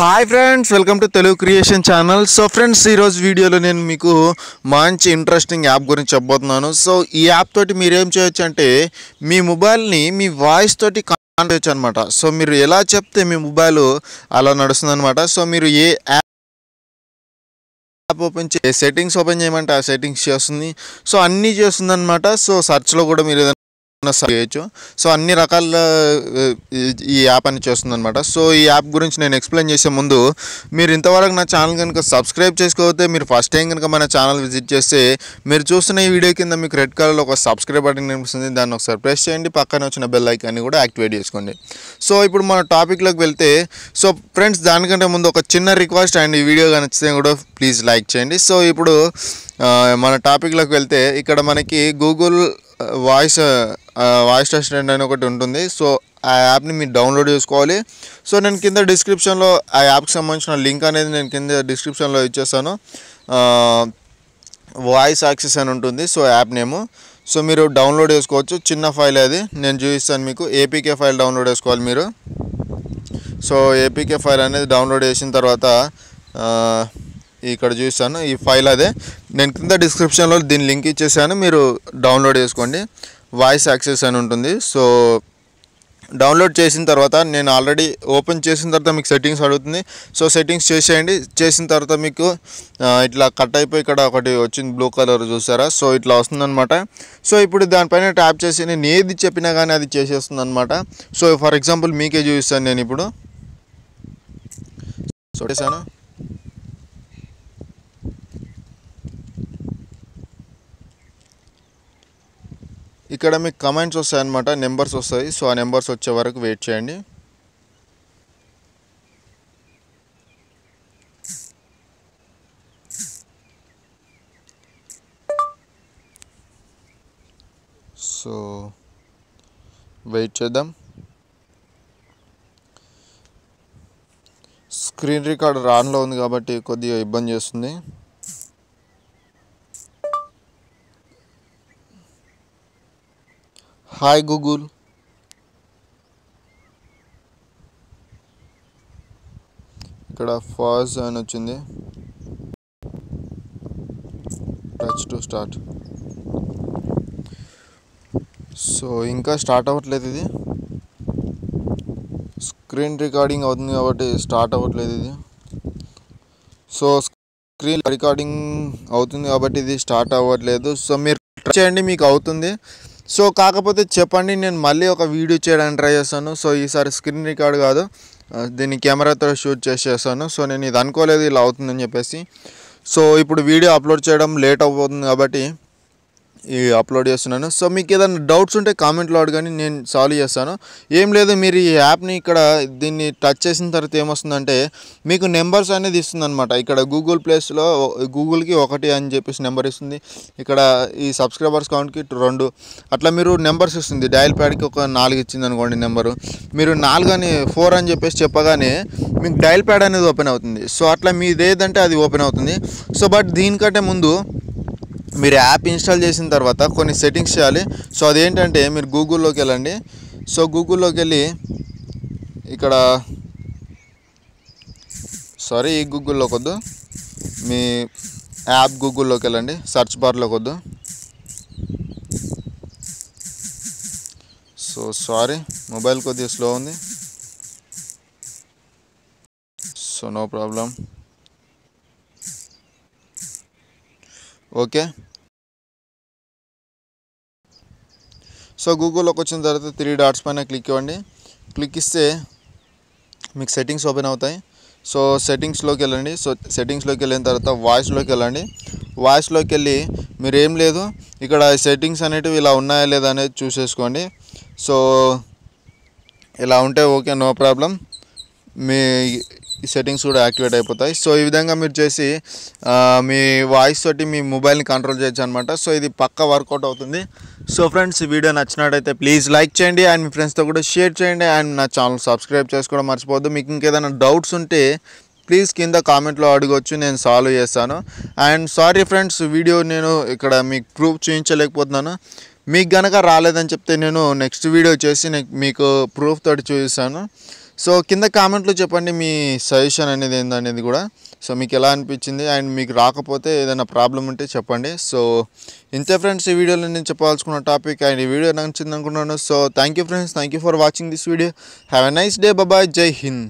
Hi friends, welcome to Telugu creation channel. So friends, ఈరోజు వీడియోలో నేను మీకు మంచి ఇంట్రెస్టింగ్ యాప్ గురించి చెప్పబోతున్నాను. సో ఈ యాప్ తోటి మీరు ఏం చేయొచ్చు అంటే మీ మొబైల్ని మీ వాయిస్ తోటి కనెక్ట్ చేయొచ్చు అనమాట. సో మీరు ఎలా చెప్తే మీ మొబైల్ అలా నడుస్తుంది అనమాట. సో మీరు ఏ యాప్ ఓపెన్ సెట్టింగ్స్ ఓపెన్ చేయమంటే ఆ సెట్టింగ్స్ చేస్తుంది. సో అన్నీ చేస్తుంది అనమాట. సో సర్చ్లో కూడా మీరు చేయొచ్చు. సో అన్ని రకాల ఈ యాప్ అని చేస్తుంది అనమాట. సో ఈ యాప్ గురించి నేను ఎక్స్ప్లెయిన్ చేసే ముందు మీరు ఇంతవరకు నా ఛానల్ కనుక సబ్స్క్రైబ్ చేసుకోకపోతే, మీరు ఫస్ట్ టైం కనుక మన ఛానల్ విజిట్ చేస్తే మీరు చూస్తున్న ఈ వీడియో కింద మీకు రెడ్ కలర్లో ఒక సబ్స్క్రైబ్ బటన్ కనిపిస్తుంది. దాన్ని ఒకసారి ప్రెస్ చేయండి, పక్కన వచ్చిన బెల్ ఐకాన్ని కూడా యాక్టివేట్ చేసుకోండి. సో ఇప్పుడు మన టాపిక్లోకి వెళ్తే, సో ఫ్రెండ్స్ దానికంటే ముందు ఒక చిన్న రిక్వెస్ట్, అండ్ ఈ వీడియో నచ్చితే కూడా ప్లీజ్ లైక్ చేయండి. సో ఇప్పుడు మన టాపిక్లోకి వెళ్తే, ఇక్కడ మనకి గూగుల్ వాయిస్ అసిస్టెంట్ అని ఒకటి ఉంటుంది. సో ఆ యాప్ని మీరు డౌన్లోడ్ చేసుకోవాలి. సో నేను కింద డిస్క్రిప్షన్లో ఆ యాప్కి సంబంధించిన లింక్ అనేది నేను కింద డిస్క్రిప్షన్లో ఇచ్చేస్తాను. వాయిస్ యాక్సెస్ అని ఉంటుంది సో యాప్ నేము. సో మీరు డౌన్లోడ్ చేసుకోవచ్చు. చిన్న ఫైల్ అది నేను చూపిస్తాను మీకు. ఏపీకే ఫైల్ డౌన్లోడ్ చేసుకోవాలి మీరు. సో ఏపీకే ఫైల్ అనేది డౌన్లోడ్ చేసిన తర్వాత ఇక్కడ చూస్తాను ఈ ఫైల్ అదే. నేను కింద డిస్క్రిప్షన్లో దీని లింక్ ఇచ్చేసాను, మీరు డౌన్లోడ్ చేసుకోండి. వాయిస్ యాక్సెస్ అని ఉంటుంది. సో డౌన్లోడ్ చేసిన తర్వాత నేను ఆల్రెడీ ఓపెన్ చేసిన తర్వాత మీకు సెట్టింగ్స్ అడుగుతుంది. సో సెట్టింగ్స్ చేసేయండి. చేసిన తర్వాత మీకు ఇట్లా కట్ అయిపోయి ఇక్కడ ఒకటి వచ్చింది, బ్లూ కలర్ చూసారా. సో ఇట్లా వస్తుందన్నమాట. సో ఇప్పుడు దానిపైన ట్యాప్ చేసి నేను ఏది చెప్పినా కానీ అది చేసేస్తుంది అనమాట. సో ఫర్ ఎగ్జాంపుల్ మీకే చూపిస్తాను నేను ఇప్పుడు. సో చేశాను. ఇక్కడ మీకు కమెంట్స్ వస్తాయన్నమాట, నెంబర్స్ వస్తాయి. సో ఆ నెంబర్స్ వచ్చే వరకు వెయిట్ చేయండి. సో వెయిట్ చేద్దాం. స్క్రీన్ రికార్డర్ ఆన్లో ఉంది కాబట్టి కొద్దిగా ఇబ్బంది చేస్తుంది. Hi Google. ఇక్కడ ఫాజ్ అని వచ్చింది. Touch to start. సో ఇంకా స్టార్ట్ అవ్వట్లేదు ఇది. స్క్రీన్ రికార్డింగ్ అవుతుంది కాబట్టి స్టార్ట్ అవ్వట్లేదు ఇది. సో స్క్రీన్ రికార్డింగ్ అవుతుంది కాబట్టి ఇది స్టార్ట్ అవ్వట్లేదు. సో మీరు ట్రై చేయండి, మీకు అవుతుంది. సో కాకపోతే చెప్పండి, నేను మళ్ళీ ఒక వీడియో చేయడానికి ట్రై చేస్తాను. సో ఈసారి స్క్రీన్ రికార్డ్ కాదు, దీన్ని కెమెరాతో షూట్ చేసేస్తాను. సో నేను ఇది అనుకోలేదు ఇలా అవుతుందని చెప్పేసి. సో ఇప్పుడు వీడియో అప్లోడ్ చేయడం లేట్ అయిపోతుంది కాబట్టి అప్లోడ్ చేస్తున్నాను. సో మీకు ఏదైనా డౌట్స్ ఉంటే కామెంట్లో అడగండి, నేను సాల్వ్ చేస్తాను. ఏం లేదు, మీరు ఈ యాప్ని ఇక్కడ దీన్ని టచ్ చేసిన తర్వాత ఏమొస్తుందంటే మీకు నెంబర్స్ అనేది ఇస్తుంది అనమాట. ఇక్కడ గూగుల్ ప్లేస్లో గూగుల్కి 1 అని చెప్పేసి నెంబర్ ఇస్తుంది. ఇక్కడ ఈ సబ్స్క్రైబర్స్ కౌంట్కి 2 అట్లా మీరు నెంబర్స్ ఇస్తుంది. డయల్ ప్యాడ్కి ఒక 4 ఇచ్చింది అనుకోండి నెంబరు. మీరు 4 అని 4 అని చెప్పేసి చెప్పగానే మీకు డయల్ ప్యాడ్ అనేది ఓపెన్ అవుతుంది. సో అట్లా మీది ఏదంటే అది ఓపెన్ అవుతుంది. సో బట్ దీనికంటే ముందు మీరు యాప్ ఇన్స్టాల్ చేసిన తర్వాత కొన్ని సెట్టింగ్స్ చేయాలి. సో అదేంటంటే మీరు గూగుల్లోకి వెళ్ళండి. సో గూగుల్లోకి వెళ్ళి ఇక్కడ ఈ గూగుల్లోకి వద్దు, మీ యాప్ గూగుల్లోకి వెళ్ళండి. సెర్చ్ బార్లోకి వద్దు. సో సారీ, మొబైల్ కొద్దిగా స్లో ఉంది. So no problem. Okay. So గూగుల్లోకి వచ్చిన తర్వాత 3 డాట్స్ పైన క్లిక్ ఇవ్వండి. క్లిక్ ఇస్తే మీకు సెట్టింగ్స్ ఓపెన్ అవుతాయి. సో సెట్టింగ్స్లోకి వెళ్ళండి. సో సెట్టింగ్స్లోకి వెళ్ళిన తర్వాత వాయిస్లోకి వెళ్ళండి. వాయిస్లోకి వెళ్ళి మీరు ఏం లేదు, ఇక్కడ సెట్టింగ్స్ అనేటివి ఇలా ఉన్నాయా లేదా అనేది చూసేసుకోండి. సో ఇలా ఉంటే ఓకే, నో ప్రాబ్లం. మీ ఈ సెట్టింగ్స్ కూడా యాక్టివేట్ అయిపోతాయి. సో ఈ విధంగా మీరు చేసి మీ వాయిస్ తోటి మీ మొబైల్ని కంట్రోల్ చేయొచ్చు అనమాట. సో ఇది పక్కా వర్కౌట్ అవుతుంది. సో ఫ్రెండ్స్, ఈ వీడియో నచ్చినట్టయితే ప్లీజ్ లైక్ చేయండి, అండ్ మీ ఫ్రెండ్స్తో కూడా షేర్ చేయండి, అండ్ నా ఛానల్ సబ్స్క్రైబ్ చేసుకోవడం మర్చిపోవద్దు. మీకు ఇంకేదైనా డౌట్స్ ఉంటే ప్లీజ్ కింద కామెంట్లో అడగవచ్చు, నేను సాల్వ్ చేస్తాను. అండ్ సారీ ఫ్రెండ్స్, వీడియో నేను ఇక్కడ మీకు ప్రూఫ్ చూపించలేకపోతున్నాను. మీకు గనక రాలేదని చెప్తే నేను నెక్స్ట్ వీడియో చేసి మీకు ప్రూఫ్ తోటి చూపిస్తాను. సో కింద కామెంట్లో చెప్పండి మీ సజెషన్ అనేది ఏందనేది కూడా. సో మీకు ఎలా అనిపించింది అండ్ మీకు రాకపోతే ఏదైనా ప్రాబ్లం ఉంటే చెప్పండి. సో ఇంతే ఫ్రెండ్స్, ఈ వీడియోలో నేను చెప్పాల్సుకున్న టాపిక్ అండ్ ఈ వీడియో నచ్చింది అనుకున్నాను. So thank you friends, thank you for watching this video. Have a nice day, bye, Jai Hind.